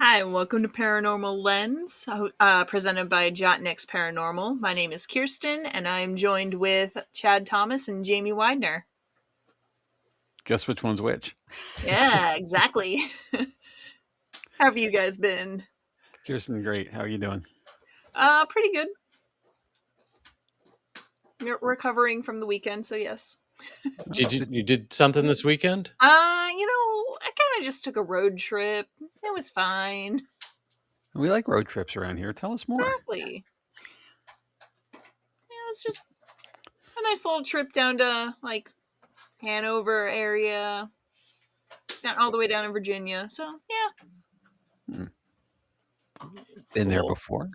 Hi, and welcome to Paranormal Lens, presented by Jott-Nyx Paranormal. My name is Kirstin, and I'm joined with Chad Thomas and Jamie Widener. Guess which one's which? Yeah, exactly. How have you guys been? Kirsten, great. How are you doing? Pretty good. You're recovering from the weekend, so yes. You did something this weekend? I kind of just took a road trip. It was fine. We like road trips around here. Tell us more. Exactly. Yeah, it was just a nice little trip down to Hanover area, down all the way down in Virginia. So yeah. Been there Cool. before?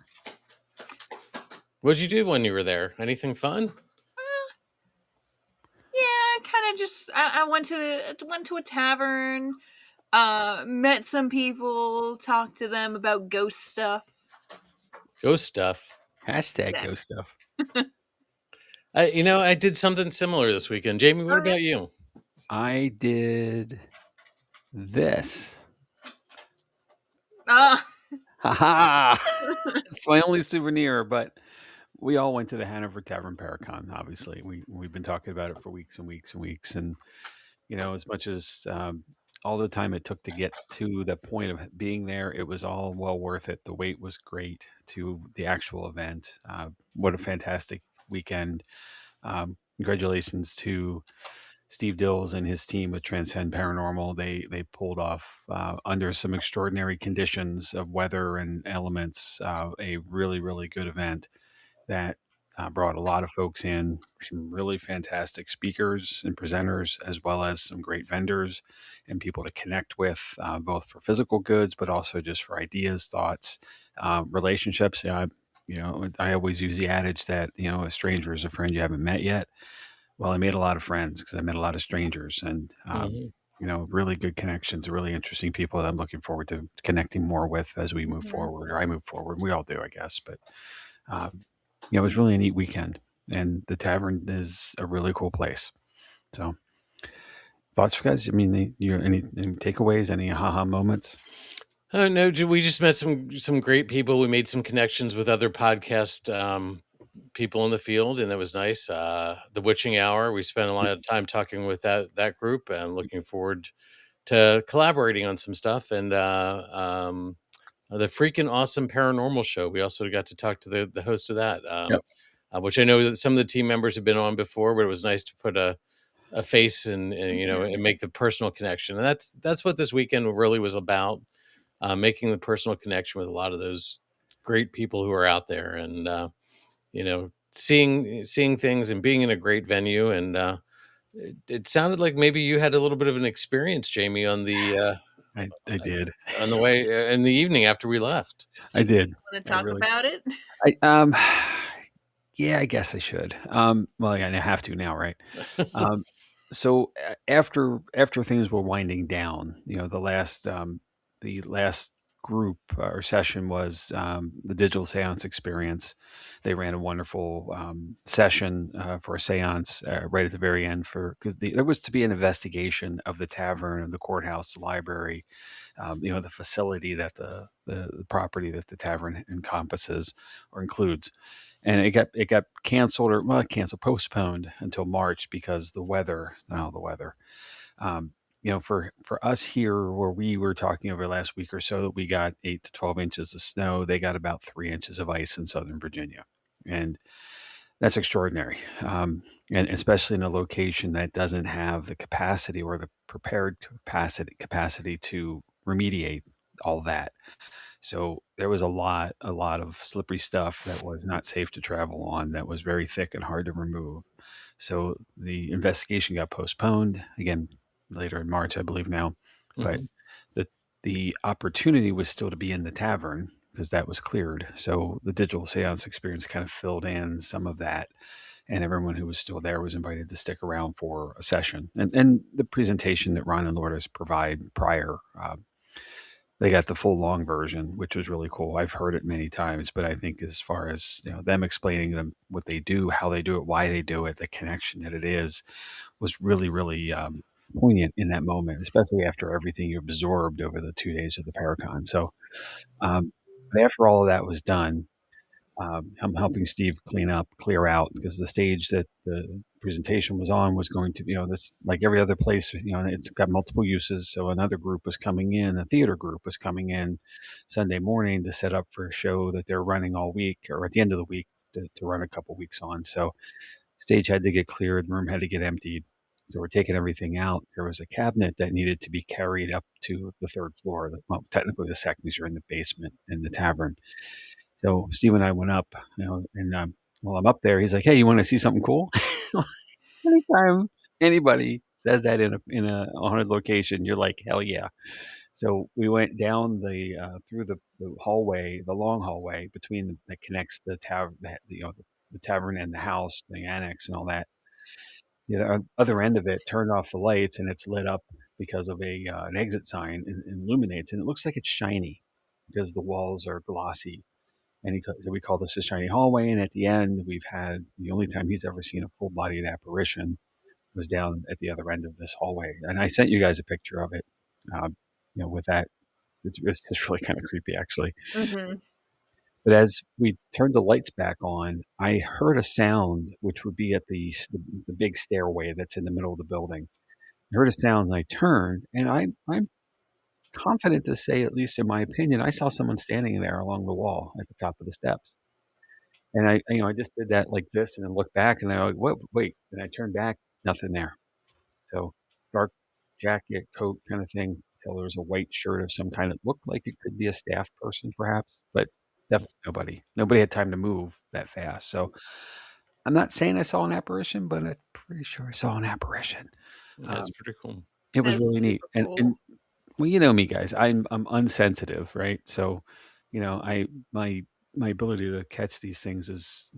What'd you do when you were there? Anything fun? Yeah, kind of just I went to a tavern, met some people, talked to them about ghost stuff. Ghost stuff. Hashtag Yeah. ghost stuff. I did something similar this weekend. Jamie, what Oh, yeah? about you? I did this. Ha ha! It's my only souvenir, but we all went to the Hanover Tavern Paracon, obviously. We've been talking about it for weeks and weeks and weeks. And, as much as all the time it took to get to the point of being there, it was all well worth it. The wait was great to the actual event. What a fantastic weekend. Congratulations to Steve Dills and his team with Transcend Paranormal. They pulled off under some extraordinary conditions of weather and elements a really, really good event that brought a lot of folks in, some really fantastic speakers and presenters, as well as some great vendors and people to connect with, both for physical goods, but also just for ideas, thoughts, relationships. I always use the adage that, a stranger is a friend you haven't met yet. Well, I made a lot of friends because I met a lot of strangers and, really good connections, really interesting people that I'm looking forward to connecting more with as we move forward, or I move forward. We all do, I guess. But, it was really a neat weekend. And the tavern is a really cool place. So, thoughts, guys? I mean, any takeaways, any haha moments? Oh no, we just met some great people. We made some connections with other podcast people in the field, and it was nice. The Witching Hour. We spent a lot of time talking with that group, and looking forward to collaborating on some stuff. And the freaking awesome paranormal show. We also got to talk to the host of that, Yep. which I know that some of the team members have been on before, but it was nice to put a face and and make the personal connection. And that's what this weekend really was about, making the personal connection with a lot of those great people who are out there, and seeing things and being in a great venue. And it sounded like maybe you had a little bit of an experience, Jamie, on the I did. on the way in the evening after we left. I did. Want to talk about it? Yeah, I guess I should. Well, yeah, I have to now, right? So after things were winding down, the last group or session was the digital seance experience. They ran a wonderful session for a seance right at the very end because there was to be an investigation of the tavern and the courthouse, the library, the facility that the property that the tavern encompasses or includes. And it got canceled postponed until March because the weather. For us here where we were talking over the last week or so, that we got 8 to 12 inches of snow. They got about 3 inches of ice in Southern Virginia, and that's extraordinary. And especially in a location that doesn't have the capacity or the prepared capacity to remediate all that. So there was a lot of slippery stuff that was not safe to travel on, that was very thick and hard to remove. So the investigation got postponed again later in March, I believe now. But Mhm. the opportunity was still to be in the tavern because that was cleared. So the digital seance experience kind of filled in some of that. And everyone who was still there was invited to stick around for a session. And the presentation that Ron and Lourdes provide prior, they got the full long version, which was really cool. I've heard it many times, but I think as far as them explaining them what they do, how they do it, why they do it, the connection that it is, was really, really poignant in that moment, especially after everything you absorbed over the 2 days of the Paracon. So, but after all of that was done, I'm helping Steve clear out, because the stage that the presentation was on was going to be, this, like every other place, it's got multiple uses. So another group was coming in, a theater group was coming in Sunday morning to set up for a show that they're running all week, or at the end of the week, to run a couple weeks on. So stage had to get cleared, room had to get emptied. So we're taking everything out. There was a cabinet that needed to be carried up to the third floor. Well, technically the second, because you're in the basement in the tavern. So Steve and I went up, and while I'm up there, he's like, "Hey, you want to see something cool?" Anytime anybody says that in a haunted location, you're like, "Hell yeah!" So we went down through the hallway, the long hallway that connects the tavern, the tavern and the house, the annex, and all that. The other end of it, turned off the lights, and it's lit up because of an exit sign, and illuminates, and it looks like it's shiny because the walls are glossy. And so we call this a shiny hallway. And at the end, we've had the only time he's ever seen a full-bodied apparition was down at the other end of this hallway. And I sent you guys a picture of it. With that, it's just really kind of creepy, actually. Mm-hmm. But as we turned the lights back on, I heard a sound, which would be at the big stairway that's in the middle of the building. I heard a sound, and I turned, and I'm confident to say, at least in my opinion, I saw someone standing there along the wall at the top of the steps. And I just did that like this, and then looked back, and I like, what? Wait! And I turned back, nothing there. So dark jacket, coat kind of thing. Until there was a white shirt of some kind. It looked like it could be a staff person, perhaps, but definitely nobody. Nobody had time to move that fast. So I'm not saying I saw an apparition, but I'm pretty sure I saw an apparition. That's pretty cool. It was That's really neat, super and cool. well, you know me, guys. I'm unsensitive, right? So, I my ability to catch these things is,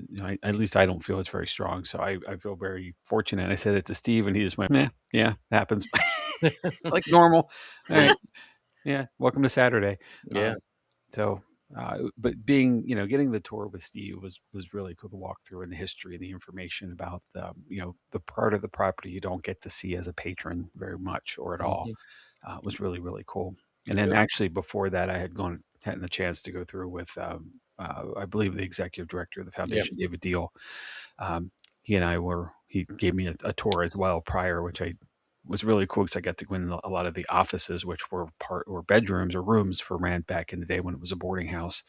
at least I don't feel it's very strong. So I feel very fortunate. I said it to Steve, and he just went, "Nah, yeah, happens, like normal." All right, yeah. Welcome to Saturday. Yeah. So, but being, getting the tour with Steve was really cool to walk through, and the history and the information about, the part of the property you don't get to see as a patron very much or at all. Mhm. Was really, really cool. And then Good. actually before that, I had the chance to go through with, I believe, the executive director of the Yep. foundation, David Deal. He gave me a tour as well prior, which I was really cool, because I got to go in a lot of the offices, which were bedrooms or rooms for rent back in the day when it was a boarding house.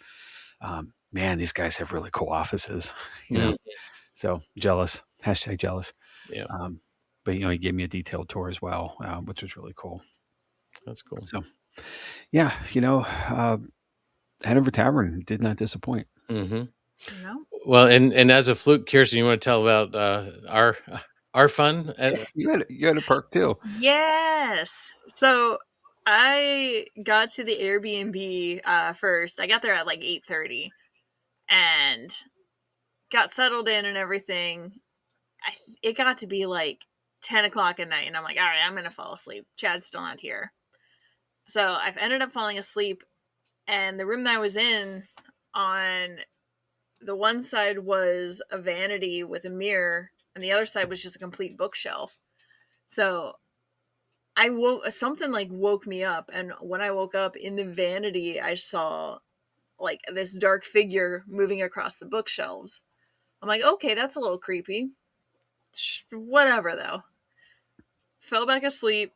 Man, these guys have really cool offices, Mm. so jealous, hashtag jealous. Yeah. Um, but he gave me a detailed tour as well, which was really cool. That's cool. So yeah, Hanover Tavern did not disappoint. Hmm. No. Well, and as a fluke, Kirstin, you want to tell about our fun at You had a perk too. Yes. So I got to the Airbnb first. I got there at like 8:30 and got settled in and everything. It got to be like 10 o'clock at night, and I'm like, all right, I'm gonna fall asleep. Chad's still not here, so I've ended up falling asleep. And the room that I was in, on the one side was a vanity with a mirror, and the other side was just a complete bookshelf. So I woke something like woke me up, and when I woke up in the vanity, I saw like this dark figure moving across the bookshelves. I'm like, okay, that's a little creepy. Whatever though. Fell back asleep.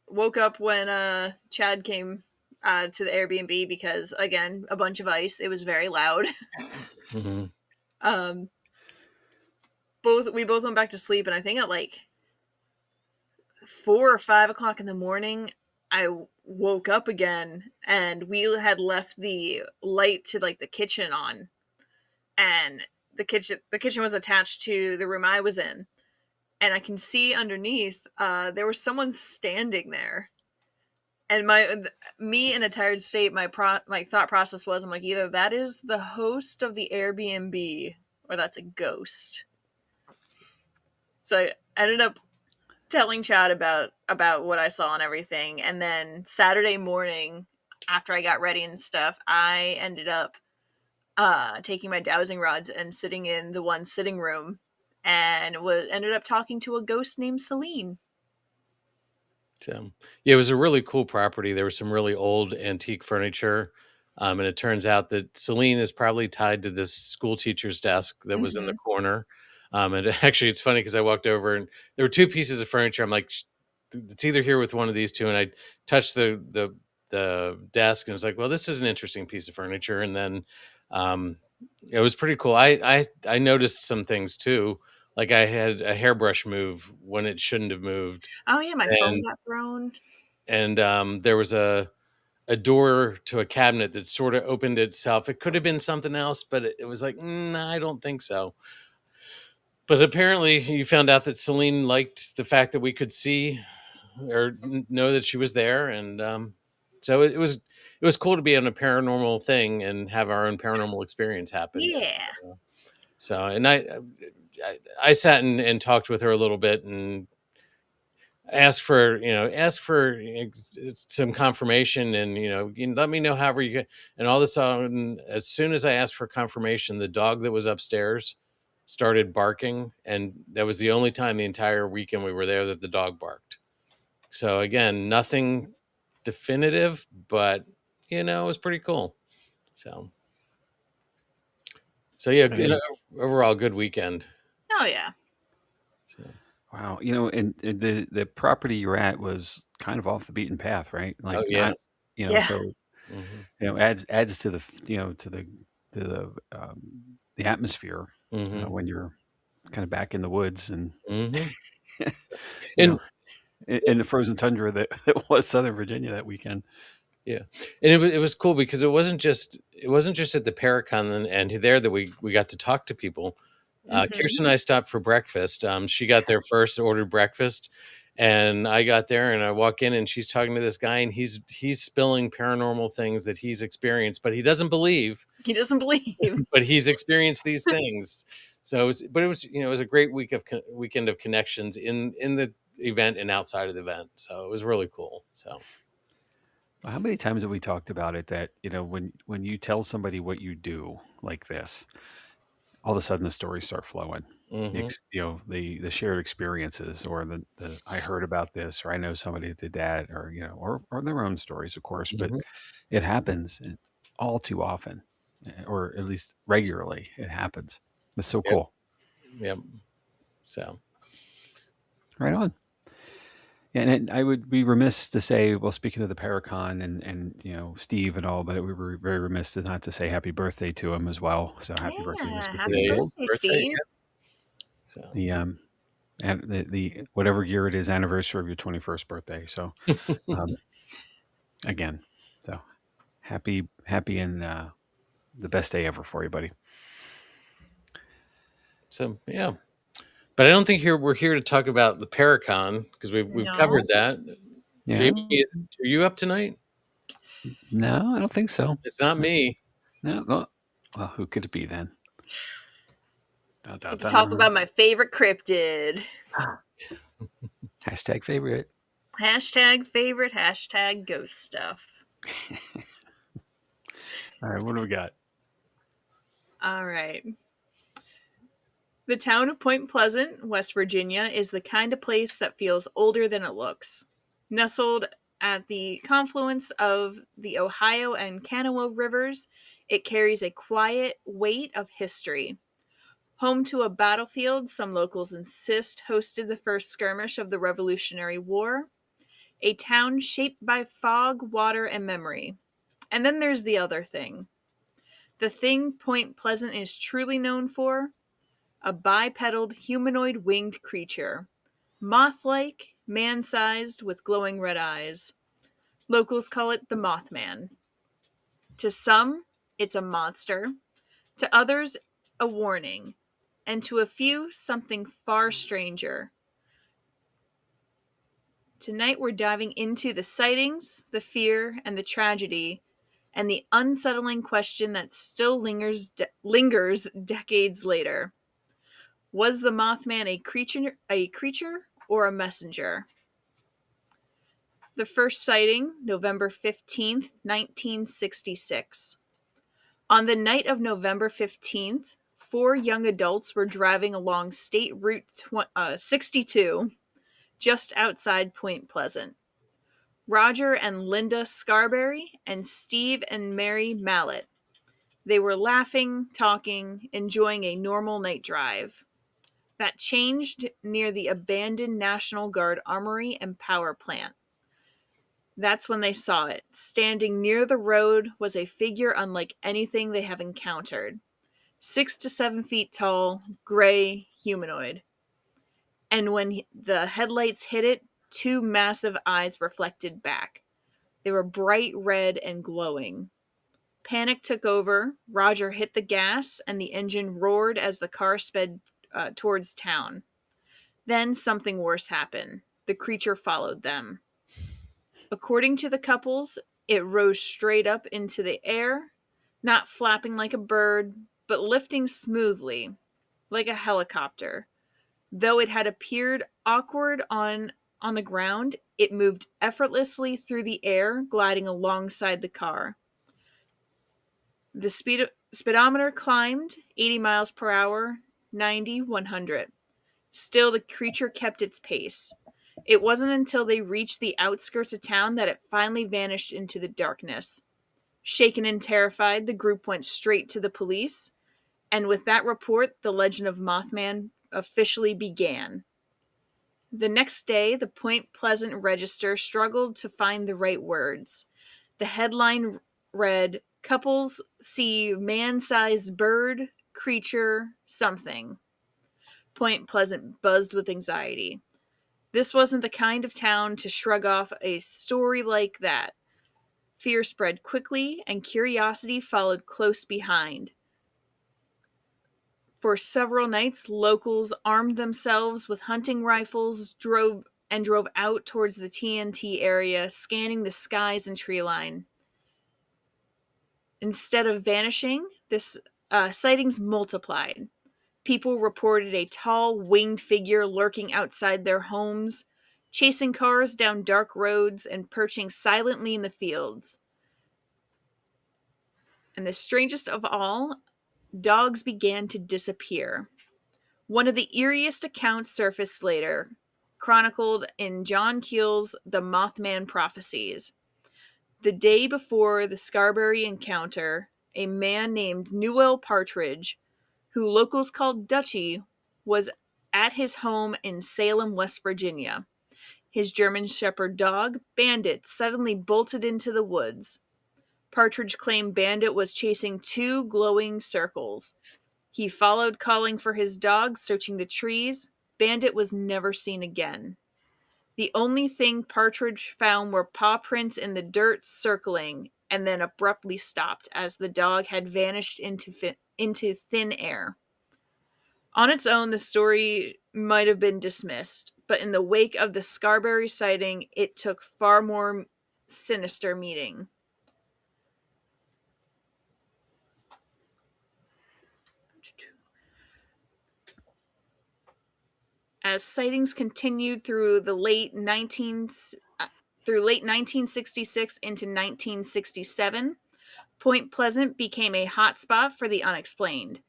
Woke up when Chad came to the Airbnb because again, a bunch of ice. It was very loud. Mhm. um, we both went back to sleep, and I think at like 4 or 5 o'clock in the morning, I woke up again, and we had left the light to like the kitchen on, and the kitchen was attached to the room I was in, and I can see underneath there was someone standing there, and me in a tired state, my thought process was, I'm like, either that is the host of the Airbnb or that's a ghost. So I ended up telling Chad about what I saw and everything, and then Saturday morning, after I got ready and stuff, I ended up taking my dowsing rods and sitting in the one sitting room, and ended up talking to a ghost named Celine. So, yeah, it was a really cool property. There was some really old antique furniture. And it turns out that Celine is probably tied to this school teacher's desk that was in the Hmm. corner. And actually, it's funny because I walked over and there were two pieces of furniture. I'm like, it's either here with one of these two. And I touched the desk and was like, well, this is an interesting piece of furniture. And then um, it was pretty cool. I noticed some things too. Like I had a hairbrush move when it shouldn't have moved. Oh yeah, my phone And got thrown. there was a door to a cabinet that sort of opened itself. It could have been something else, but it was like, I don't think so. But apparently, you found out that Celine liked the fact that we could see or know that she was there, and so it was cool to be on a paranormal thing and have our own paranormal experience happen. Yeah. So, and I sat and talked with her a little bit and ask for some confirmation, and let me know however you get. And all of a sudden, as soon as I asked for confirmation, the dog that was upstairs started barking, and that was the only time the entire weekend we were there that the dog barked. So again, nothing definitive, but it was pretty cool. So yeah, It is. overall good weekend. Oh yeah. So, Wow, and the property you're at was kind of off the beaten path, right? Like oh yeah. not, Yeah. so Hmm. adds to the the atmosphere Hmm. when you're kind of back in the woods and Hmm. you And know in the frozen tundra that, that was Southern Virginia that weekend. yeah, and it was cool because it wasn't just at the Paracon and there that we got to talk to people. Hmm. Kirsten and I stopped for breakfast. She got there first, ordered breakfast, and I got there and I walk in and she's talking to this guy and he's spilling paranormal things that he's experienced, but he doesn't believe, He doesn't believe. but he's experienced these things. So it was a great weekend of connections in the event and outside of the event. So it was really cool. So. Well, how many times have we talked about it that when you tell somebody what you do like this, all of a sudden the stories start flowing. Hmm. The shared experiences, or the I heard about this, or I know somebody that did that, or or their own stories, of course. But Hmm. it happens all too often, or at least regularly. It happens. It's so Yep. cool. Yep. So. Right on. Yeah, and I would be remiss to say, well, speaking of the Paracon and Steve and all, but we were very remiss to not to say happy birthday to him as well. So happy birthday, Yeah. Mr. Happy Today's David. birthday, birthday. Steve. So. The and the whatever year it is, anniversary of your 21st birthday. So um, again, so happy and the best day ever for you, buddy. So yeah, but I don't think we're here to talk about the Paracon because we've No. covered that. Yeah. Jamie, are you up tonight? No, I don't think so. It's not me. No. Well, who could it be then? Dun, dun, Get to talk dun. about my favorite cryptid. Hashtag favorite. Hashtag favorite. Hashtag ghost stuff. All right, what do we got? All right. The town of Point Pleasant, West Virginia, is the kind of place that feels older than it looks. Nestled at the confluence of the Ohio and Kanawha rivers, it carries a quiet weight of history. Home to a battlefield some locals insist hosted the first skirmish of the Revolutionary War, a town shaped by fog, water, and memory. And then there's the other thing. The thing Point Pleasant is truly known for: a bipedal humanoid winged creature, moth like, man sized, with glowing red eyes. Locals call it the Mothman. To some, it's a monster, to others, a warning, and to a few, something far stranger. Tonight, we're diving into the sightings, the fear, and the tragedy, and the unsettling question that still lingers decades later. Was the Mothman a creature or a messenger? The first sighting, November 15th, 1966. On the night of November 15th, four young adults were driving along State Route 62, just outside Point Pleasant. Roger and Linda Scarberry, and Steve and Mary Mallet. They were laughing, talking, enjoying a normal night drive. That changed near the abandoned National Guard armory and power plant. That's when they saw it. Standing near the road was a figure unlike anything they have encountered. 6 to 7 feet tall, gray, humanoid. And when the headlights hit it, 2 massive eyes reflected back. They were bright red and glowing. Panic took over. Roger hit the gas, and the engine roared as the car sped towards town. Then something worse happened. The creature followed them. According to the couples, it rose straight up into the air, not flapping like a bird, but lifting smoothly, like a helicopter. Though it had appeared awkward on the ground, it moved effortlessly through the air, gliding alongside the car. The speedometer climbed 80 miles per hour, 90, 100. Still, the creature kept its pace. It wasn't until they reached the outskirts of town that it finally vanished into the darkness. Shaken and terrified, the group went straight to the police, and with that report, the legend of Mothman officially began. The next day, the Point Pleasant Register struggled to find the right words. The headline read, "Couples see man-sized bird, creature, something." Point Pleasant buzzed with anxiety. This wasn't the kind of town to shrug off a story like that. Fear spread quickly, and curiosity followed close behind. For several nights, locals armed themselves with hunting rifles, drove out towards the TNT area, scanning the skies and tree line. Instead of vanishing, this sightings multiplied. People reported a tall, winged figure lurking outside their homes, chasing cars down dark roads and perching silently in the fields. And the strangest of all, dogs began to disappear. One of the eeriest accounts surfaced later, chronicled in John Keel's The Mothman Prophecies. The day before the Scarberry encounter, a man named Newell Partridge, who locals called Dutchie, was at his home in Salem, West Virginia. His German Shepherd dog, Bandit, suddenly bolted into the woods. Partridge claimed Bandit was chasing 2 glowing circles. He followed, calling for his dog, searching the trees. Bandit was never seen again. The only thing Partridge found were paw prints in the dirt circling, and then abruptly stopped as the dog had vanished into thin air. On its own, the story might have been dismissed, but in the wake of the Scarberry sighting, it took far more sinister meaning. As sightings continued through late 1966 into 1967, Point Pleasant became a hotspot for the unexplained.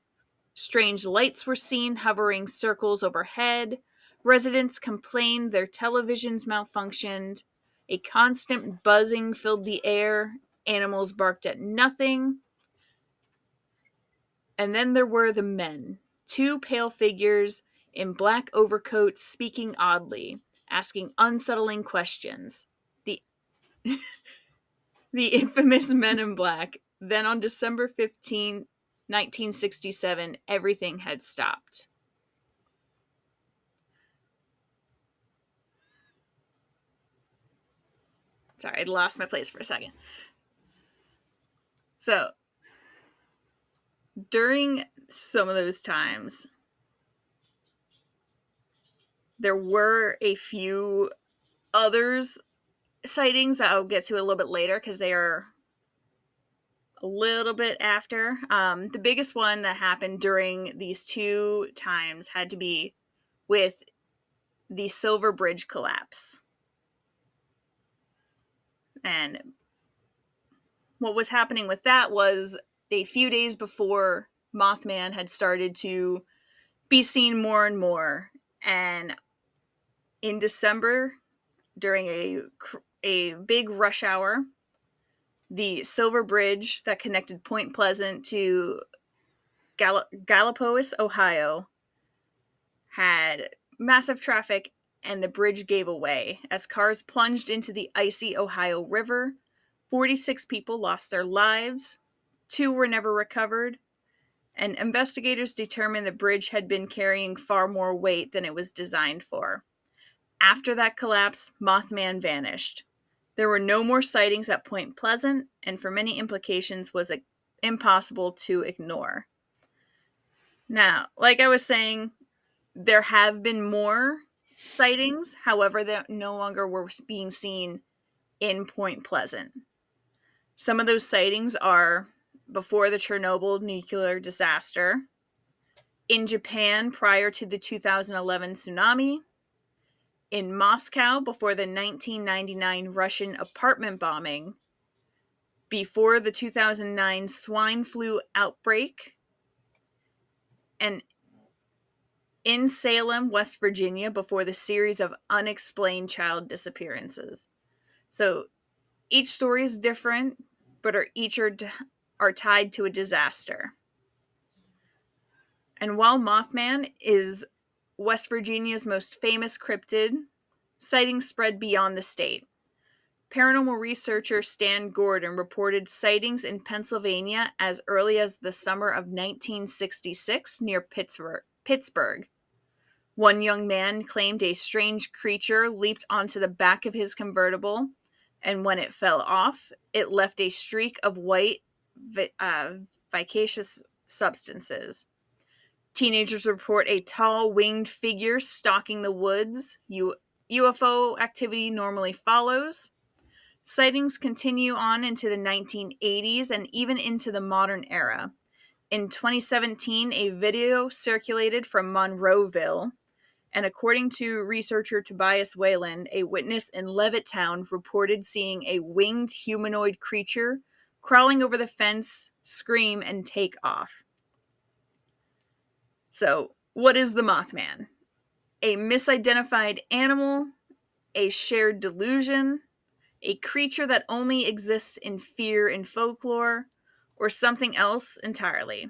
Strange lights were seen hovering circles overhead. Residents complained their televisions malfunctioned. A constant buzzing filled the air. Animals barked at nothing. And then there were the men. 2 pale figures in black overcoats speaking oddly, asking unsettling questions. The the infamous Men in Black. Then on December 15, 1967, everything had stopped. Sorry, I lost my place for a second. So, during some of those times, there were a few others sightings that I'll get to a little bit later because they are a little bit after. The biggest one that happened during these 2 times had to be with the Silver Bridge collapse. And what was happening with that was a few days before Mothman had started to be seen more and more. And in December, during a big rush hour. The Silver Bridge that connected Point Pleasant to Gallipolis, Ohio, had massive traffic, and the bridge gave away as cars plunged into the icy Ohio River. 46 people lost their lives, 2 were never recovered, and investigators determined the bridge had been carrying far more weight than it was designed for. After that collapse, Mothman vanished. There were no more sightings at Point Pleasant, and for many implications was impossible to ignore. Now, like I was saying, there have been more sightings. However, they no longer were being seen in Point Pleasant. Some of those sightings are before the Chernobyl nuclear disaster, in Japan prior to the 2011 tsunami, in Moscow before the 1999 Russian apartment bombing, before the 2009 swine flu outbreak, and in Salem, West Virginia, before the series of unexplained child disappearances. So each story is different, but each are tied to a disaster. And while Mothman is West Virginia's most famous cryptid, sightings spread beyond the state. Paranormal researcher Stan Gordon reported sightings in Pennsylvania as early as the summer of 1966 near Pittsburgh. One young man claimed a strange creature leaped onto the back of his convertible, and when it fell off, it left a streak of white, viscous substances. Teenagers report a tall, winged figure stalking the woods. UFO activity normally follows. Sightings continue on into the 1980s and even into the modern era. In 2017, a video circulated from Monroeville, and according to researcher Tobias Whalen, a witness in Levittown reported seeing a winged humanoid creature crawling over the fence, scream, and take off. So, what is the Mothman? A misidentified animal, a shared delusion, a creature that only exists in fear and folklore, or something else entirely?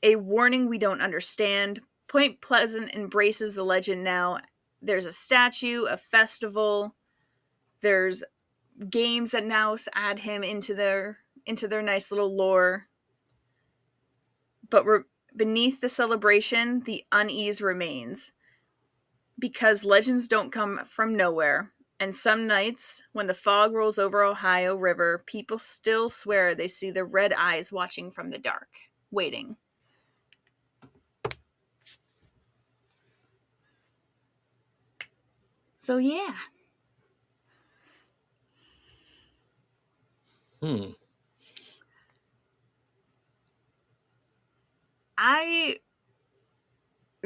A warning we don't understand. Point Pleasant embraces the legend now. There's a statue, a festival. There's games that now add him into their nice little lore. But beneath the celebration, the unease remains. Because legends don't come from nowhere. And some nights, when the fog rolls over Ohio River, people still swear they see the red eyes watching from the dark, waiting. So, yeah.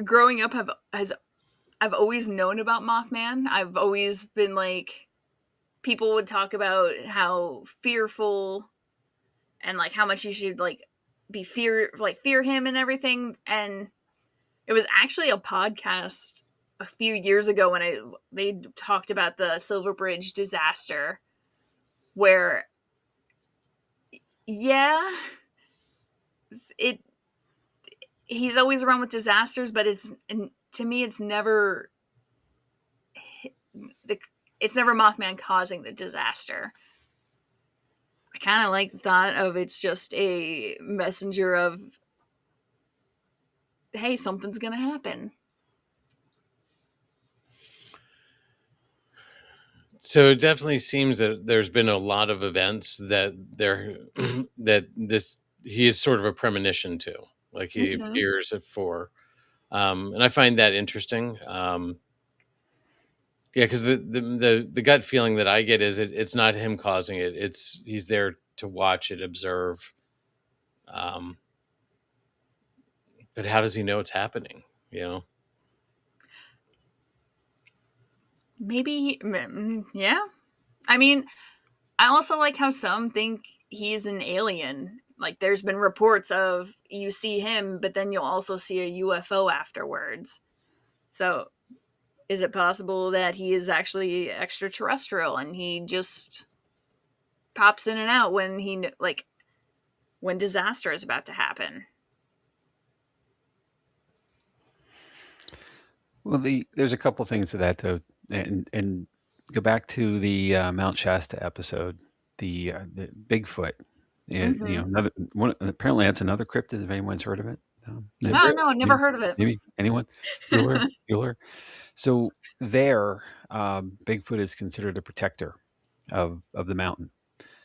Growing up, I've always known about Mothman. I've always been like, people would talk about how fearful and like how much you should like fear him and everything. And it was actually a podcast a few years ago when they talked about the Silver Bridge disaster, where he's always around with disasters, but to me it's never Mothman causing the disaster. I kind of like the thought of it's just a messenger of, hey, something's gonna happen. So it definitely seems that there's been a lot of events that he is sort of a premonition to, like he appears for, and I find that interesting. Yeah, because the gut feeling that I get is it's not him causing it; he's there to watch it, observe. But how does he know it's happening? You know. Maybe, yeah. I mean, I also like how some think he's an alien. Like, there's been reports of you see him, but then you'll also see a UFO afterwards. So, Is it possible that he is actually extraterrestrial and he just pops in and out when when disaster is about to happen? Well, there's a couple things to that though, and go back to the Mount Shasta episode, the Bigfoot. And, Mm-hmm. another one. Apparently, that's another cryptid. If anyone's heard of it, Oh no, never maybe, heard of it. maybe anyone, Bueller. So there, Bigfoot is considered a protector of the mountain,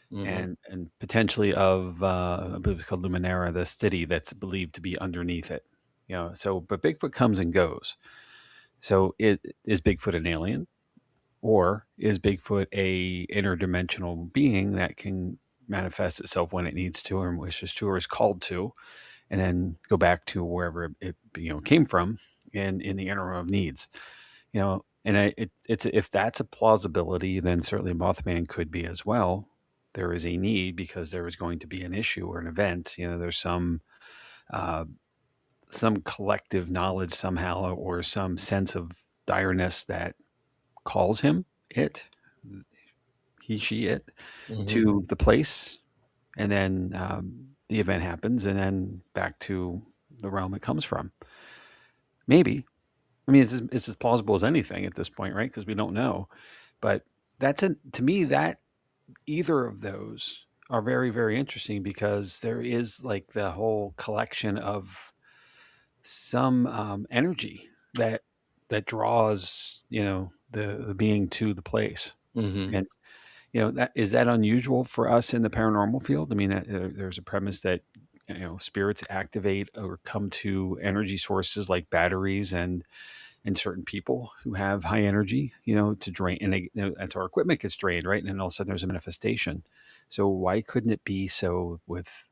Mm-hmm. and potentially of I believe it's called Luminara, the city that's believed to be underneath it. So but Bigfoot comes and goes. So is Bigfoot an alien, or is Bigfoot a interdimensional being that can manifest itself when it needs to, or wishes to, or is called to, and then go back to wherever it came from, and in the interim of needs, and it's if that's a plausibility, then certainly Mothman could be as well. There is a need because there is going to be an issue or an event. There's uh, some collective knowledge somehow, or some sense of direness that calls him, it, he, she, it, Mm-hmm. to the place, and then the event happens, and then back to the realm it comes from. Maybe. I mean, it's as plausible as anything at this point, right? Because we don't know. But to me, that either of those are very, very interesting, because there is like the whole collection of some energy that draws the being to the place. Mm-hmm. And that unusual for us in the paranormal field? I mean, there's a premise that spirits activate or come to energy sources like batteries and certain people who have high energy, to drain, and that's our equipment gets drained, right? And then all of a sudden there's a manifestation. So why couldn't it be so with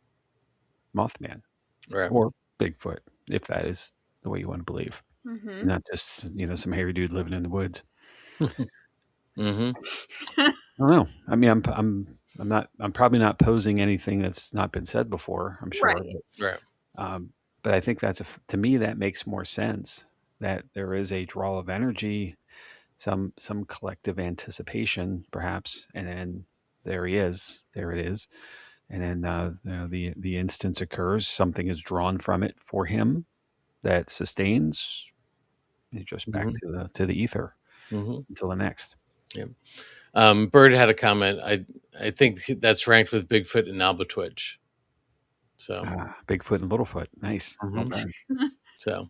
Mothman Right. or Bigfoot, if that is the way you want to believe, Mm-hmm. not just some hairy dude living in the woods? Mm-hmm. I don't know. I mean, I'm probably not posing anything that's not been said before, I'm sure. Right. Right. But I think to me, that makes more sense, that there is a draw of energy, some collective anticipation, perhaps, and then there he is, there it is, and then the instance occurs, something is drawn from it for him that sustains, and just back Mm-hmm. to the ether Mm-hmm. until the next. Yeah. Bird had a comment. I think that's ranked with Bigfoot and Albatwitch. So. Bigfoot and Littlefoot, nice, well Mhm. done. So,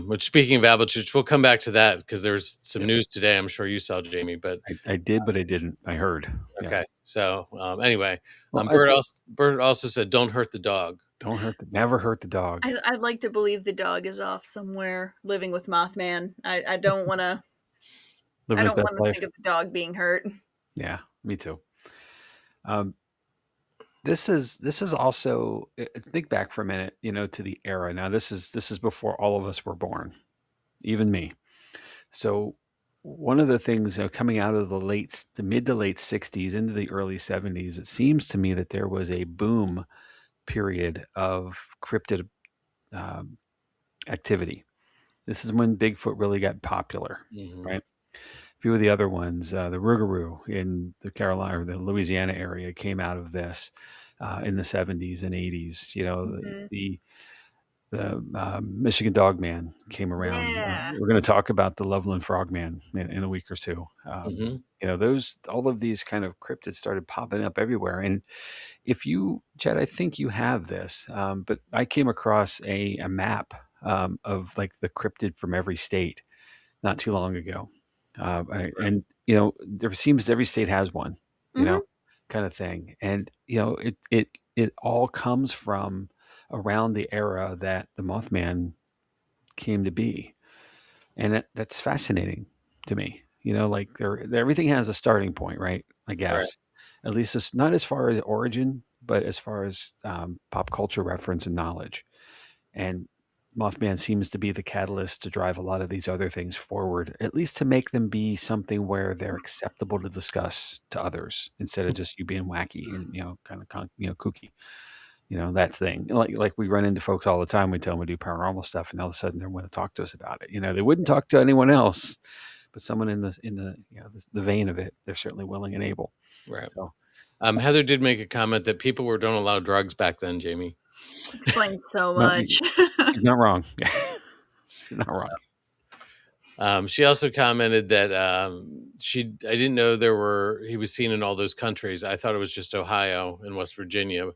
which speaking of Albatwitch, we'll come back to that because there's some Yep. news today. I'm sure you saw, Jamie, but I did, but I didn't. I heard. Yes. okay. So, anyway, Well, Bird also said, "Don't hurt the dog." never hurt the dog. I'd like to believe the dog is off somewhere living with Mothman. I don't want to. Living I his don't best want to life. think of the dog being hurt. Yeah, me too. Um, this is also, think back for a minute, to the era. Now this is before all of us were born, even me. So one of the things, coming out of the mid to late '60s into the early '70s, it seems to me that there was a boom period of cryptid um, activity. This is when Bigfoot really got popular, Mm-hmm. right? A few of the other ones, the Rougarou in the Carolina or the Louisiana area, came out of this in the '70s and '80s. Mm-hmm. The Michigan Dogman came around. Yeah. We're going to talk about the Loveland Frogman in a week or two. Mm-hmm. All of these kind of cryptids started popping up everywhere. And if you, Jed, I think you have this, but I came across a map of like the cryptid from every state not too long ago. And there seems every state has one, Mm-hmm. kind of thing. And it all comes from around the era that the Mothman came to be, and that's fascinating to me. Like everything has a starting point, right? I Right. guess, at least it's not as far as origin, but as far as pop culture reference and knowledge. And Mothman seems to be the catalyst to drive a lot of these other things forward, at least to make them be something where they're acceptable to discuss to others, instead of just you being wacky and kind of kooky. that thing. Like we run into folks all the time. We tell them we do paranormal stuff, and all of a sudden they want to talk to us about it. They wouldn't talk to anyone else, but someone in the vein of it, they're certainly willing and able. Right. So Heather did make a comment that people don't allow drugs back then, Jamie. Explains so no, much. she's not wrong. She's not wrong. She also commented that I didn't know he was seen in all those countries. I thought it was just Ohio and West Virginia.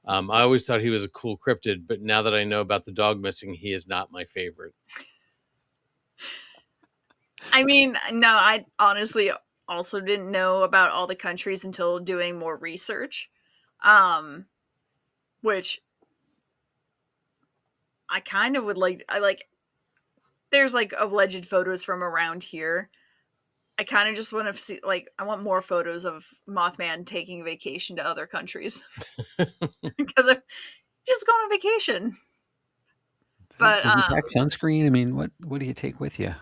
I always thought he was a cool cryptid, but now that I know about the dog missing, he is not my favorite. I mean, no, I honestly also didn't know about all the countries until doing more research, which I kind of would like. There's like alleged photos from around here. I kind of just want to see, I want more photos of Mothman taking vacation to other countries because I'm just going on vacation. But does he pack sunscreen? I mean, what do you take with you?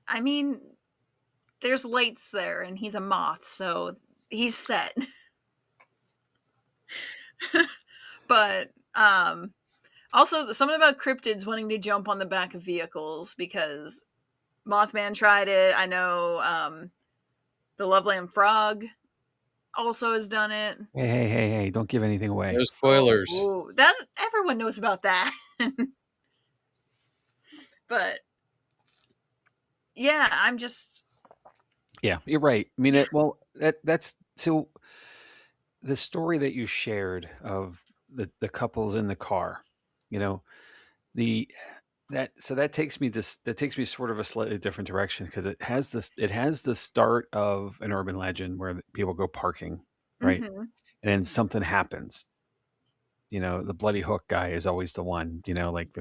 I mean, there's lights there, and he's a moth, so he's set. But also something about cryptids wanting to jump on the back of vehicles, because Mothman tried it. I know the Loveland Frog also has done it. Hey! Don't give anything away. No spoilers. Oh, that everyone knows about that. But yeah, I'm just. Yeah, you're right. I mean, that's so. The story that you shared of the couples in the car, that takes me sort of a slightly different direction, because it has the start of an urban legend where people go parking, right? Mm-hmm. And then something happens. The bloody hook guy is always the one. Like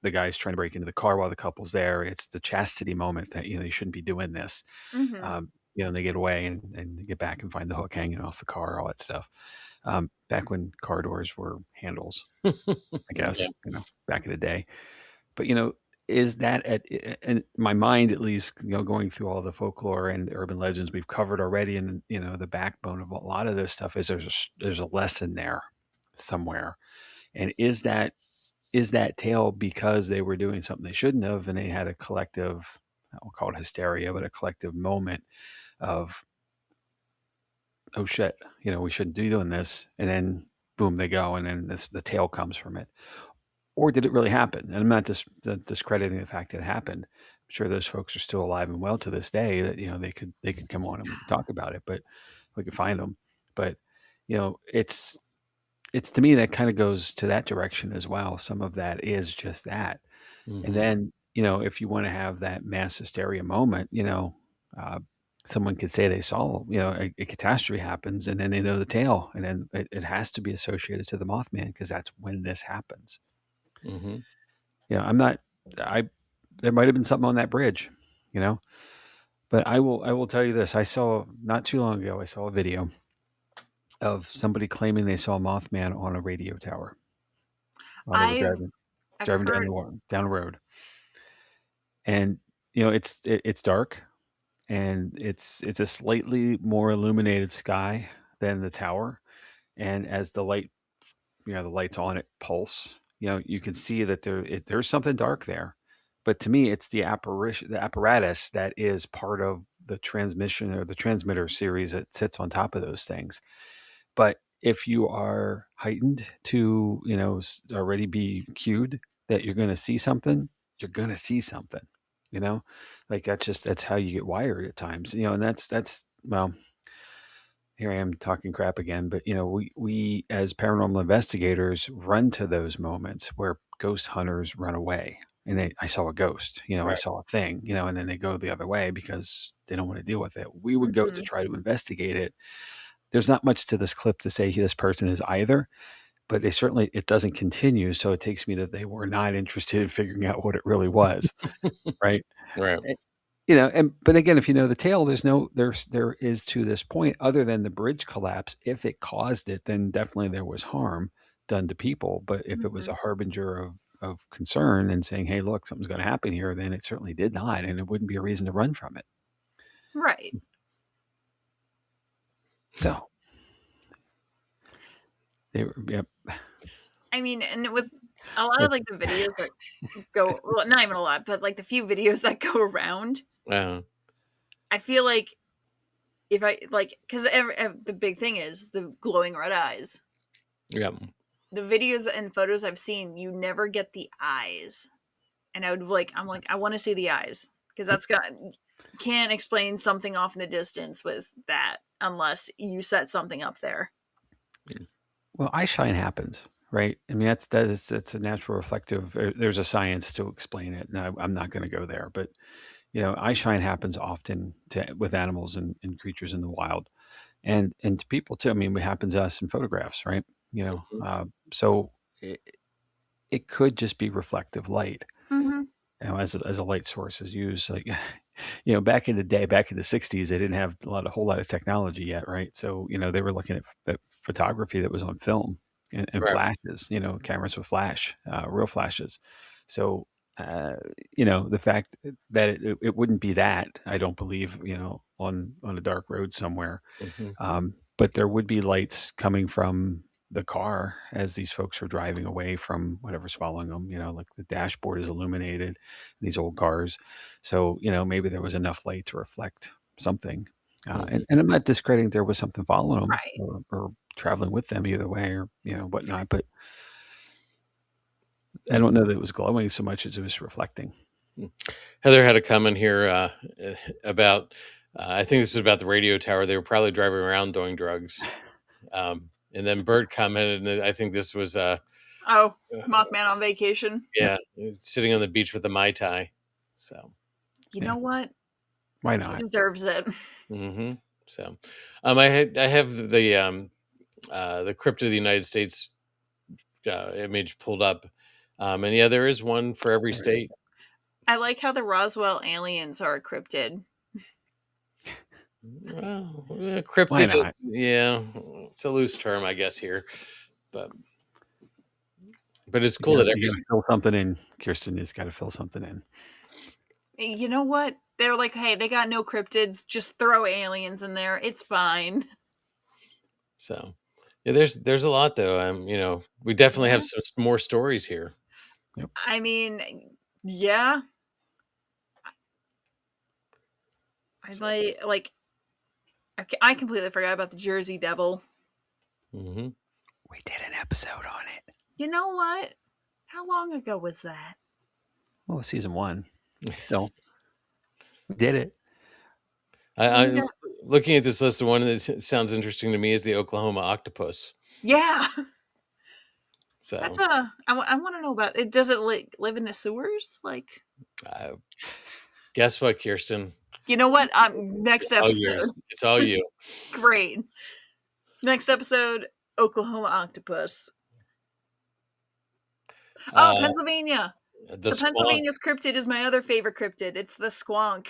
the guy's trying to break into the car while the couple's there. It's the chastity moment that you shouldn't be doing this. Mm-hmm. And they get away and they get back and find the hook hanging off the car, all that stuff. Back when car doors were handles, I guess, Yeah. back in the day. But, is that in my mind, at least, going through all the folklore and the urban legends we've covered already, and, the backbone of a lot of this stuff is there's a lesson there somewhere. And is that tale because they were doing something they shouldn't have, and they had a collective, I won't call it hysteria, but a collective moment of, oh shit, we shouldn't be doing this, and then boom, they go, and then the tale comes from it. Or did it really happen? And I'm not discrediting the fact that it happened. I'm sure those folks are still alive and well to this day, that they could come on and we can talk about it, but we can find them. But it's to me that kind of goes to that direction as well. Some of that is just that. Mm-hmm. And then, if you want to have that mass hysteria moment, someone could say they saw, a catastrophe happens, and then they know the tale, and then it has to be associated to the Mothman, because that's when this happens. Mm-hmm. There might have been something on that bridge, but I will tell you this. I saw, not too long ago, I saw a video of somebody claiming they saw Mothman on a radio tower while they were driving down the road. And, it's dark, and it's a slightly more illuminated sky than the tower. And as the lights on it pulse, you can see that there's something dark there. But to me, it's the apparatus that is part of the transmission or the transmitter series that sits on top of those things. But if you are heightened to, already be cued that you're going to see something, you're going to see something, like that's how you get wired at times, and that's, well, here I am talking crap again, but we as paranormal investigators run to those moments where ghost hunters run away. And I saw a ghost, I Right. saw a thing, and then they go the other way because they don't want to deal with it. We would go to try to investigate it. There's not much to this clip to say this person is either, but it doesn't continue. So it takes me that they were not interested in figuring out what it really was. Right. Right. But again, if you know the tale, there is to this point, other than the bridge collapse. If it caused it, then definitely there was harm done to people. But if it was a harbinger of concern and saying, hey, look, something's going to happen here, then it certainly did not. And it wouldn't be a reason to run from it. Right. So. They were, yep. I mean, and with a lot of like the videos that go, well, not even a lot, but like the few videos that go around, Uh, I feel like if I like, because the big thing is the glowing red eyes. yeah. The videos and photos I've seen, you never get the eyes, and I'm like, I want to see the eyes because that's got can't explain something off in the distance with that unless you set something up there. Well, eye shine happens, right? I mean, that's a natural reflective. There's a science to explain it, and I'm not going to go there. But eye shine happens often with animals and creatures in the wild, and to people too. I mean, it happens to us in photographs, right? Mhm. So it could just be reflective light. Mm-hmm. As a light source is used, like back in the day, back in the 60s, they didn't have a whole lot of technology yet, right? So they were looking at photography that was on film and Right. flashes, cameras with flash, real flashes. So the fact that it wouldn't be that, I don't believe, on a dark road somewhere. Hmm. But there would be lights coming from the car as these folks are driving away from whatever's following them. Like the dashboard is illuminated in these old cars. So, maybe there was enough light to reflect something. Hmm. And I'm not discrediting there was something following them Right. or traveling with them either way or, whatnot. But I Hmm. don't know that it was glowing so much as it was reflecting. Heather had a comment here about, I think this is about the radio tower. They were probably driving around doing drugs. And then Bert commented, and I think this was, Oh, Mothman on vacation. Yep. yeah, sitting on the beach with a Mai Tai. So, You Yeah. know what? Why He not? deserves it. hmm so, I have the cryptid of the United States image pulled up, and yeah, there is one for every There it is. state. I So, like how the Roswell aliens are a cryptid. well, Why cryptid is, not? yeah, it's a loose term, I guess here, but it's You cool that gotta, every you gotta fill something in. Kirsten has got to fill something in. You know what? They're like, hey, they got no cryptids. Just throw aliens in there. It's fine. so yeah, there's a lot though. We definitely Yeah. have some more stories here. Yep. I mean, yeah. I So, like. I completely forgot about the Jersey Devil. hmm We did an episode on it. You know what? How long ago was that? Well, season 1. Still, we did it. I looking at this list, the one that sounds interesting to me is the Oklahoma octopus. Yeah, that's So, a. I want to know about it. Does it live in the sewers? Like, uh, guess what, Kirsten? you know what? Next It's all episode. yours. It's all you. Great. Next episode, Oklahoma octopus. Oh, Uh, Pennsylvania. the So squonk. Pennsylvania's cryptid is my other favorite cryptid. It's the squonk,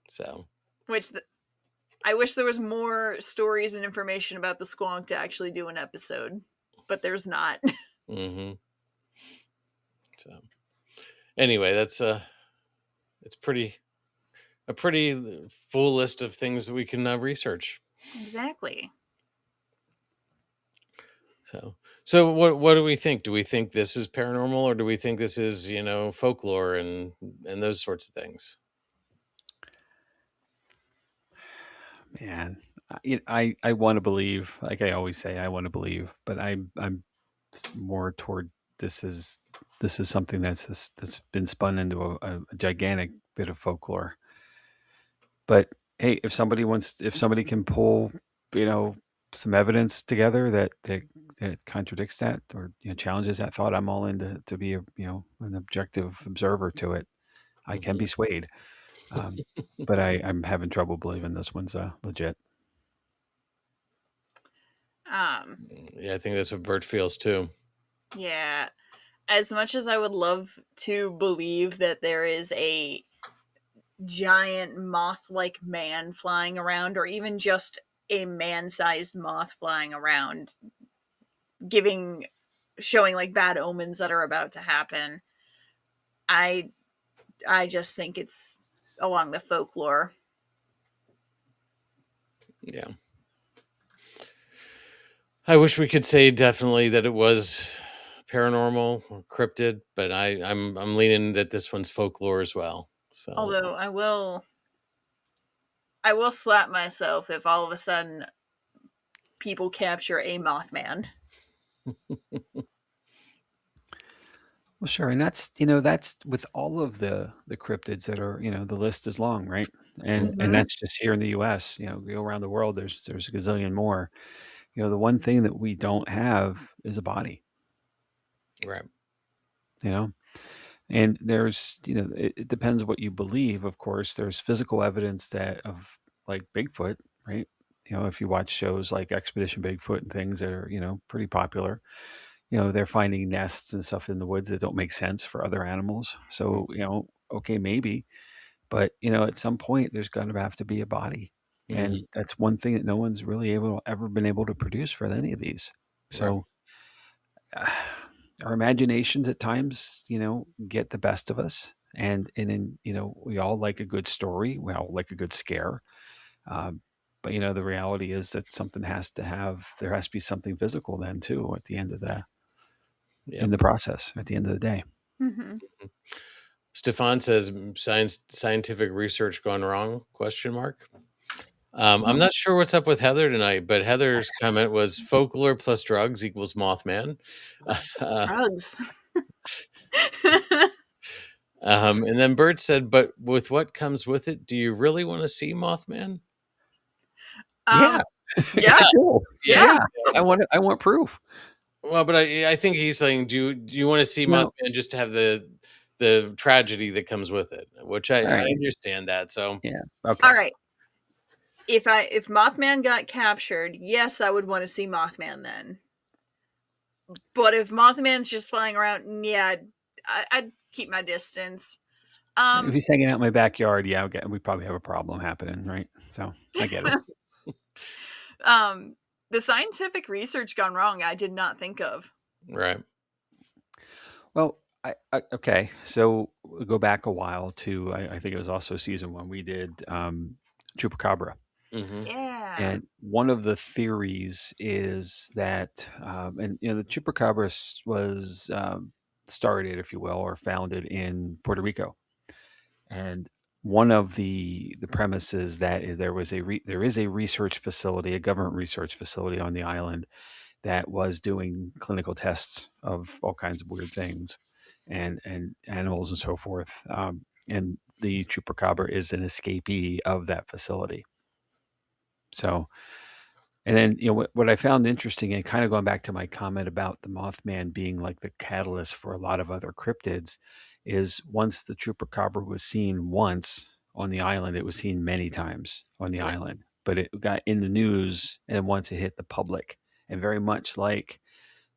So, which I wish there was more stories and information about the squonk to actually do an episode, but there's not. hmm so anyway, that's it's a pretty full list of things that we can research. Exactly. So what do we think? Do we think this is paranormal, or do we think this is folklore and those sorts of things? Man, I want to believe. Like I always say, I want to believe, but I'm more toward this is something that's been spun into a gigantic bit of folklore. But hey, if somebody can pull, you know, some evidence together that contradicts that or challenges that thought, I'm all in to be an objective observer to it. I can Mhm. be swayed, um, but I'm having trouble believing this one's legit. Um, Yeah, I think that's what Bert feels too. yeah. As much as I would love to believe that there is a giant moth-like man flying around, or even just a man-sized moth flying around, giving showing like bad omens that are about to happen. I I just think it's along the folklore. Yeah. I wish we could say definitely that it was paranormal or cryptid, but I'm leaning that this one's folklore as well. So Although I will slap myself if all of a sudden people capture a Mothman. Well, sure, and that's with all of the cryptids that are, the list is long, right? And Mm-hmm. that's just here in the U.S. Go around the world. There's a gazillion more. The one thing that we don't have is a body. right. You know, and there's it depends what you believe. Of course, there's physical evidence that of like Bigfoot, right? If you watch shows like Expedition Bigfoot and things that are pretty popular, they're finding nests and stuff in the woods that don't make sense for other animals. So, okay, maybe, but at some point there's going to have to be a body. Mm-hmm. And that's one thing that no one's really ever been able to produce for any of these. Right. So our imaginations at times, get the best of us. And then, we all like a good story. We all like a good scare. Um, but the reality is that there has to be something physical then too at the end of Yeah. in the process at the end of the day. Mm-hmm. Stefan says scientific research gone wrong? Question mark. I'm Well, not sure what's up with Heather tonight, but Heather's comment was folklore plus drugs equals Mothman. Uh, Drugs. and then Bert said, but with what comes with it, do you really want to see Mothman? yeah, Yeah, cool. yeah. Yeah, I want proof. Well, but I think he's saying, do you want to see No, Mothman just to have the tragedy that comes with it? Which all I right, understand that. So yeah, okay. All right. If Mothman got captured, yes, I would want to see Mothman then. But if Mothman's just flying around, yeah, I'd keep my distance. If he's hanging out in my backyard, yeah, we probably have a problem happening, right? So I get it. The scientific research gone wrong, I did not think of. right. Well, okay, so we'll go back a while to I think it was also season one. We did Chupacabra. Mm-hmm. Yeah. And one of the theories is that, and the chupacabra was started, if you will, or founded in Puerto Rico. And one of the premises that there is a research facility, a government research facility on the island that was doing clinical tests of all kinds of weird things, and animals and so forth. And the chupacabra is an escapee of that facility. So and then, what I found interesting, and kind of going back to my comment about the Mothman being like the catalyst for a lot of other cryptids, is once the chupacabra was seen once on the island, it was seen many times on the Right. island, but it got in the news and once it hit the public. And very much like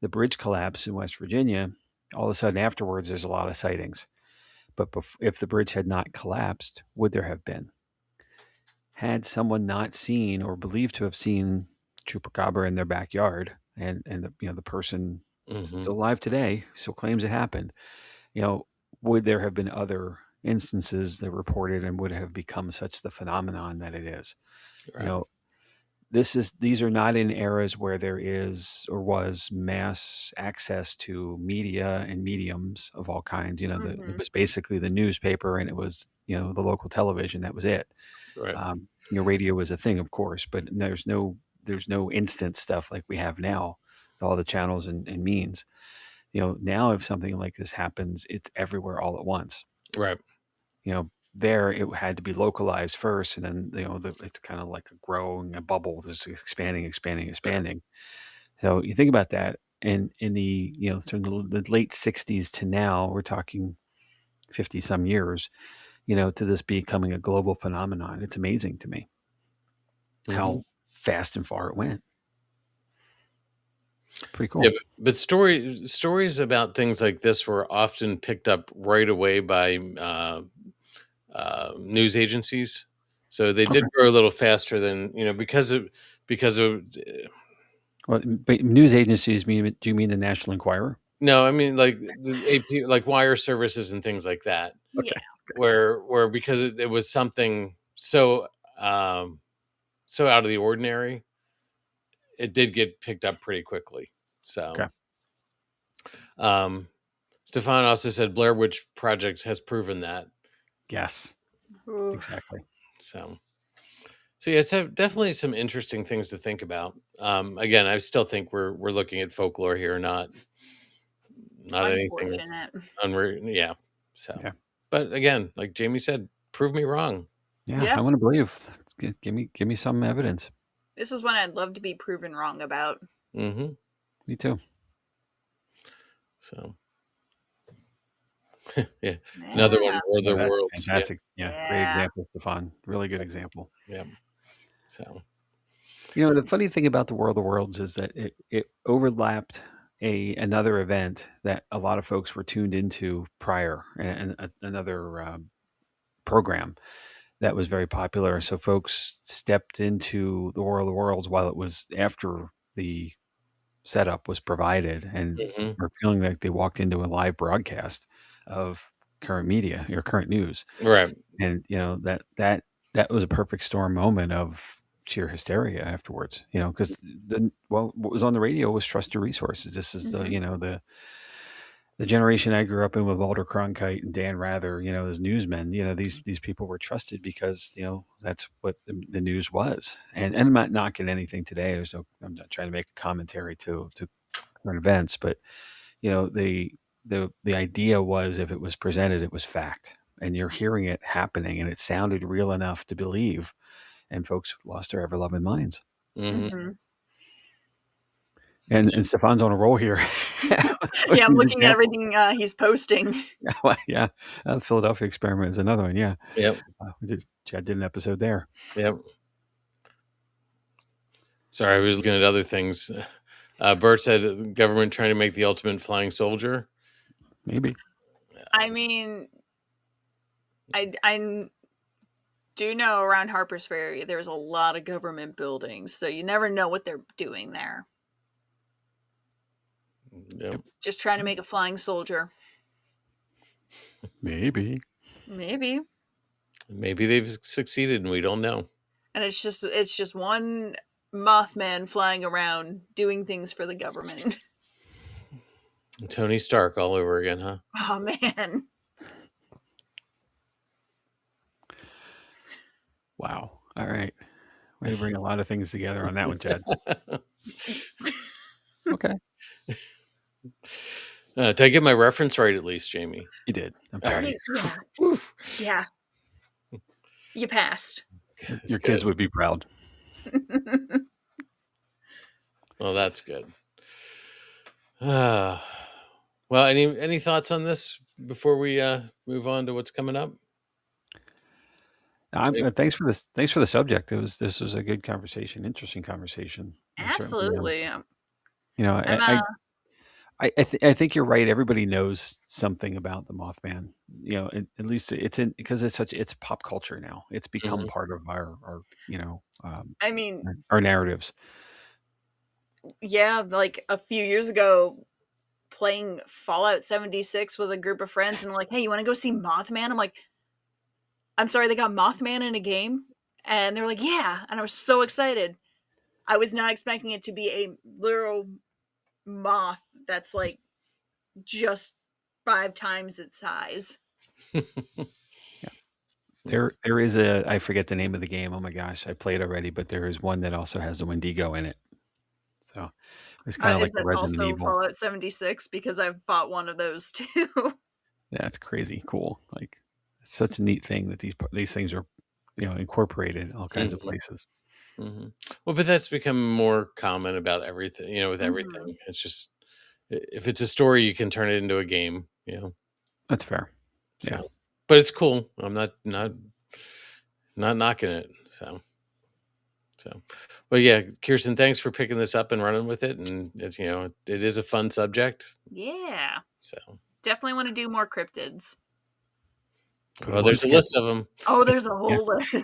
the bridge collapse in West Virginia, all of a sudden afterwards, there's a lot of sightings. But if the bridge had not collapsed, would there have been? Had someone not seen or believed to have seen chupacabra in their backyard, and the person Mm-hmm. still alive today still claims it happened, you know, would there have been other instances that reported and would have become such the phenomenon that it is? You Right. know, these are not in eras where there is or was mass access to media and mediums of all kinds. It Mm-hmm. was basically the newspaper and it was the local television. That was it. Right. Radio was a thing, of course, but there's no instant stuff like we have now, all the channels and means. Now if something like this happens, it's everywhere all at once. Right. There it had to be localized first, and then it's kind of like a growing a bubble, just expanding, expanding, Right. expanding. So you think about that, and in the from the late '60s to now, we're talking 50 some years. To this becoming a global phenomenon. It's amazing to me Mm-hmm. how fast and far it went. Pretty Yeah, cool. but stories about things like this were often picked up right away by news agencies. So they did Okay. grow a little faster than because of Well, but news agencies mean? Do you mean the National Enquirer? no, I mean like the AP, like wire services and things like that, Yeah. Okay. where because it was something so so out of the ordinary, it did get picked up pretty quickly. So, Okay. Stefan also said Blair Witch Project has proven that. Yes, Oof. exactly. So yeah, it's definitely some interesting things to think about. Again, I still think we're looking at folklore here, not anything Unfortunate. unreal. Yeah. So, Yeah. but again, like Jamie said, prove me wrong. Yeah, Yeah. I want to believe. Give me some evidence. This is one I'd love to be proven wrong about. Mm-hmm. Me too. So, yeah, another one, Yeah. War of the That's Worlds. fantastic. Yeah, great Yeah. example, Stefan. Really good example. Yeah. So, The funny thing about the War of the Worlds is that it overlapped another event that a lot of folks were tuned into prior, and another program that was very popular. So folks stepped into the War of the Worlds while it was after the setup was provided, and mhm. were feeling like they walked into a live broadcast of current media or current news. Right. And that was a perfect storm moment of sheer hysteria afterwards, because what was on the radio was trust your resources. This is the generation I grew up in with Walter Cronkite and Dan Rather, as newsmen. These people were trusted because that's what the news was. And I'm not knocking anything today. I'm not trying to make a commentary to current events, but the idea was, if it was presented, it was fact, and you're hearing it happening, and it sounded real enough to believe, and folks lost their ever loving minds. Mm-hmm. Mm-hmm. And Stefan's on a roll here. Yeah, I'm looking at everything he's posting. Yeah, the Philadelphia experiment is another one. Yeah, Yep. Chad did an episode there. Yep. Sorry, I was looking at other things. Bert said government trying to make the ultimate flying soldier. Maybe. I mean, I do know around Harper's Ferry there's a lot of government buildings, so you never know what they're doing there. Yep. Just trying to make a flying soldier. Maybe They've succeeded and we don't know. And it's just one Mothman flying around doing things for the government. Tony Stark all over again, huh? Oh man. Wow. All right. Way to bring a lot of things together on that one, Chad. Okay. Did I get my reference right at least, Jamie? You did. I'm All proud right. Yeah. Yeah. You passed. Your kids would be proud. Well, that's good. Well, any thoughts on this before we move on to what's coming up? Thanks for this. Thanks for the subject. This was a good conversation, interesting conversation. Absolutely. I think you're right. Everybody knows something about the Mothman. At least because it's pop culture now. It's become Mhm. part of our I mean, our narratives. yeah, like a few years ago, playing Fallout 76 with a group of friends, and like, hey, you want to go see Mothman? I'm like, I'm sorry, they got Mothman in a game? And they're like, yeah. And I was so excited. I was not expecting it to be a literal moth that's like just 5 times its size. There is I forget the name of the game. Oh my gosh, I played already, but there is one that also has a Wendigo in it. So it's kind of like Is the that Resident also Evil. Fallout 76? Because I've fought one of those too. Yeah, it's crazy cool. Like, it's such a neat thing that these things are, incorporated in all kinds of places. Mm-hmm. Well, but that's become more common about everything. With Mhm. everything, it's just if it's a story, you can turn it into a game. That's fair. So, Yeah. but it's cool. I'm not knocking it. So, well, yeah, Kirstin, thanks for picking this up and running with it. And it's it is a fun subject. Yeah. So Definitely want to do more cryptids. well, there's a list of them. Oh, there's a whole list.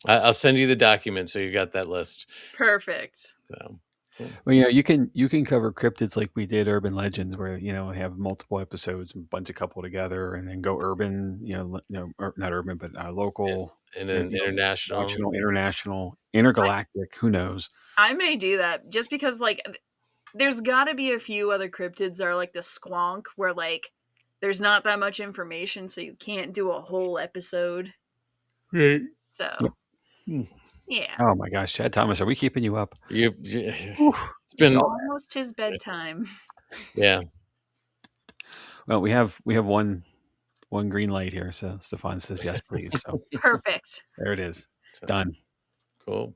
I'll send you the document so you got that list. Perfect. So, well, you can cover cryptids like we did urban legends, where have multiple episodes and bunch a couple together, and then go urban, or not urban, but local, and then international, intergalactic. Who knows? I may do that just because, like, there's got to be a few other cryptids that are like the squonk, where like there's not that much information, so you can't do a whole episode. Right. So, Hmm. yeah, Oh my gosh, Chad Thomas, are we keeping you up? It's it's been almost his bedtime. yeah. Well, we have one green light here, so Stefan says yes, please. So Perfect. there it is. So, Done. cool.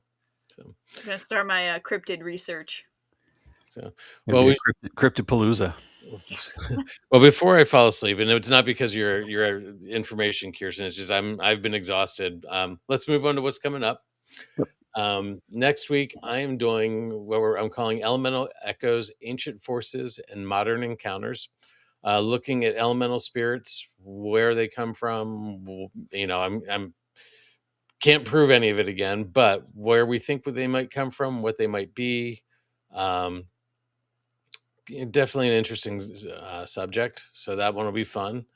So, I'm gonna start my cryptid research. so Well, well, Cryptopalooza. well, before I fall asleep, and it's not because you're information, Kirstin. It's just I've been exhausted. Let's move on to what's coming up. Yep. Next week, I am doing what I'm calling Elemental Echoes, Ancient Forces, and Modern Encounters. Looking at elemental spirits, where they come from. You know, I'm can't prove any of it again, but where we think they might come from, what they might be. Definitely an interesting subject, so that one will be fun.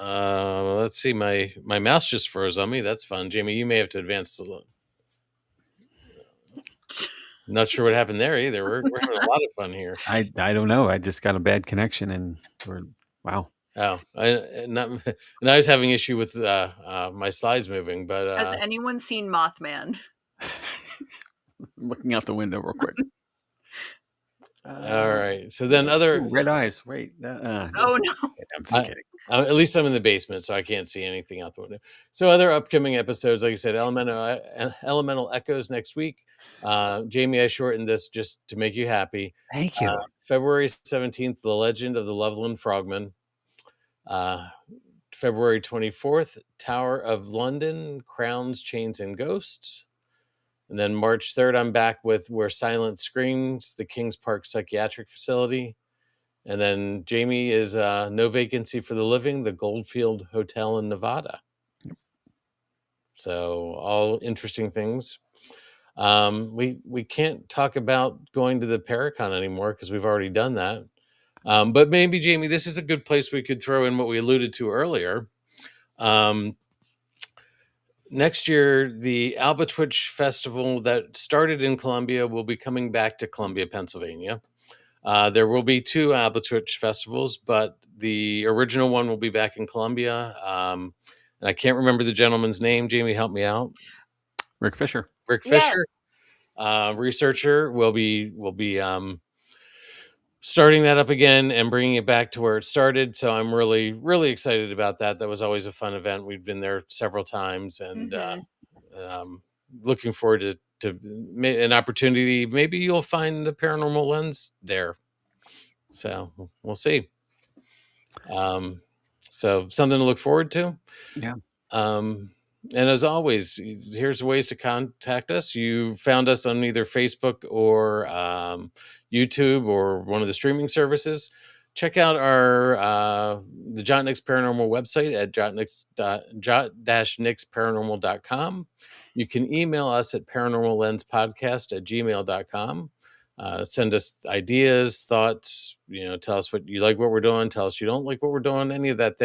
Let's see, my mouse just froze on me. That's fun. Jamie, you may have to advance. Not sure what happened there either. We're having a lot of fun here. I don't know. I just got a bad connection, and wow. Oh, and I was having issue with my slides moving, but Has anyone seen Mothman? I'm looking out the window real quick. All right. So then other red eyes. Wait. Oh no. I'm just kidding. At least I'm in the basement, so I can't see anything out the window. So other upcoming episodes, like I said, Elemental Echoes next week. Jamie, I shortened this just to make you happy. Thank you. February 17th, The Legend of the Loveland Frogman. February 24th, Tower of London, Crowns, Chains, and Ghosts. And then March 3rd, I'm back with Where Silence Screams, the Kings Park Psychiatric Facility. And then Jamie is No Vacancy for the Living, the Goldfield Hotel in Nevada. Yep. So all interesting things. We can't talk about going to the Paracon anymore because we've already done that. But maybe, Jamie, this is a good place we could throw in what we alluded to earlier. Next year, the Albatwitch Festival that started in Columbia will be coming back to Columbia, Pennsylvania. There will be 2 Albatwitch festivals, but the original one will be back in Columbia. And I can't remember the gentleman's name. Jamie, help me out. Rick Fisher. Rick Fisher, researcher, will be starting that up again and bringing it back to where it started. So I'm really, really excited about that. That was always a fun event. We've been there several times, and looking forward to an opportunity. Maybe you'll find the Paranormal Lens there. So we'll see. So something to look forward to. Yeah. And as always, here's ways to contact us. You found us on either Facebook or YouTube or one of the streaming services. Check out our the Jott-Nyx Paranormal website at jott-nyxparanormal.com. You can email us at paranormallenspodcast@gmail.com. Send us ideas, thoughts, tell us what you like, what we're doing, tell us you don't like what we're doing, any of that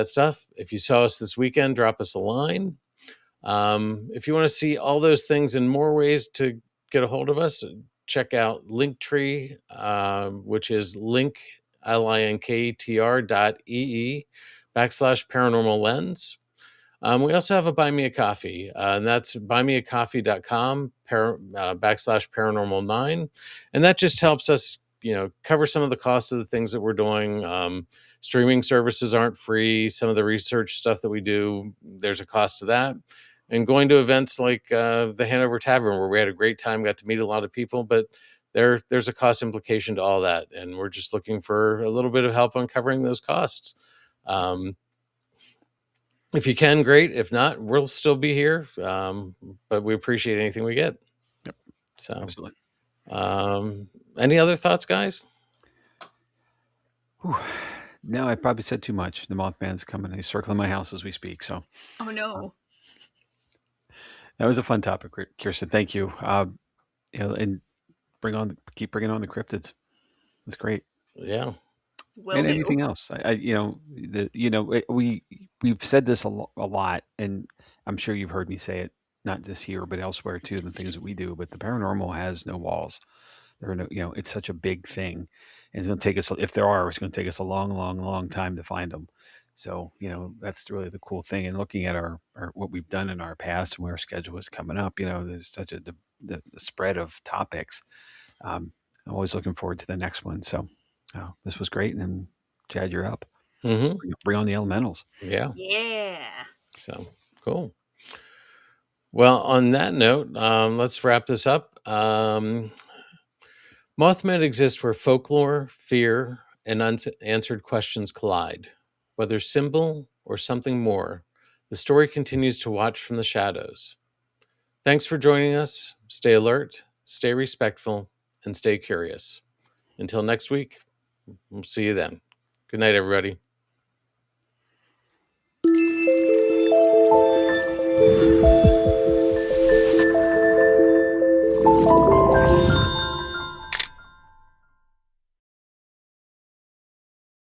stuff. If you saw us this weekend, drop us a line. If you want to see all those things and more ways to get a hold of us, check out Linktree, which is linktr.ee/paranormal lens. We also have a Buy Me a Coffee, and that's buymeacoffee.com/paranormal9. And that just helps us, cover some of the costs of the things that we're doing. Streaming services aren't free. Some of the research stuff that we do, there's a cost to that. And going to events like the Hanover Tavern, where we had a great time, got to meet a lot of people, but there's a cost implication to all that. And we're just looking for a little bit of help on covering those costs. If you can, great. If not, we'll still be here. But we appreciate anything we get. Yep. So, absolutely. Any other thoughts, guys? Whew. No, I probably said too much. The Mothman's coming. He's circling my house as we speak. So, oh no, that was a fun topic, Kirstin. Thank you. And keep bringing on the cryptids. That's great. Yeah. Will And do. anything else. We've said this a lot, and I'm sure you've heard me say it, not just here, but elsewhere too, the things that we do. But the paranormal has no walls. There are no, it's such a big thing. And it's going to take us, if there are, it's going to take us a long, long, long time to find them. So, that's really the cool thing. And looking at our what we've done in our past and where our schedule is coming up, there's such the spread of topics. I'm always looking forward to the next one. So, this was great. And Chad, you're up. Mm-hmm. Bring on the elementals. Yeah. Yeah. So cool. Well, on that note, let's wrap this up. Mothman exists where folklore, fear, and unanswered questions collide. Whether symbol or something more, the story continues to watch from the shadows. Thanks for joining us. Stay alert, stay respectful, and stay curious. Until next week, we'll see you then. Good night, everybody.